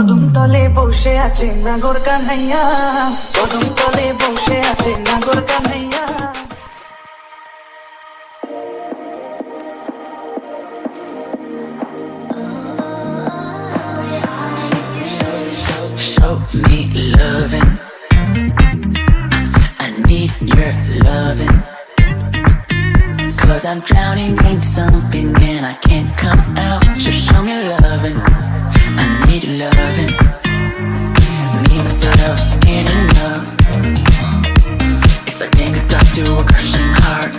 কদম তলে বসে আছে নাগর কান্হাইয়া, কদম তলে বসে আছে নাগর Kanhaiya. Show me loving, I need your loving, 'cause I'm drowning in something and I can't come out. Just show me loving, I need your loving. Me, myself, ain't enough. It's like being a dog to a crushing heart.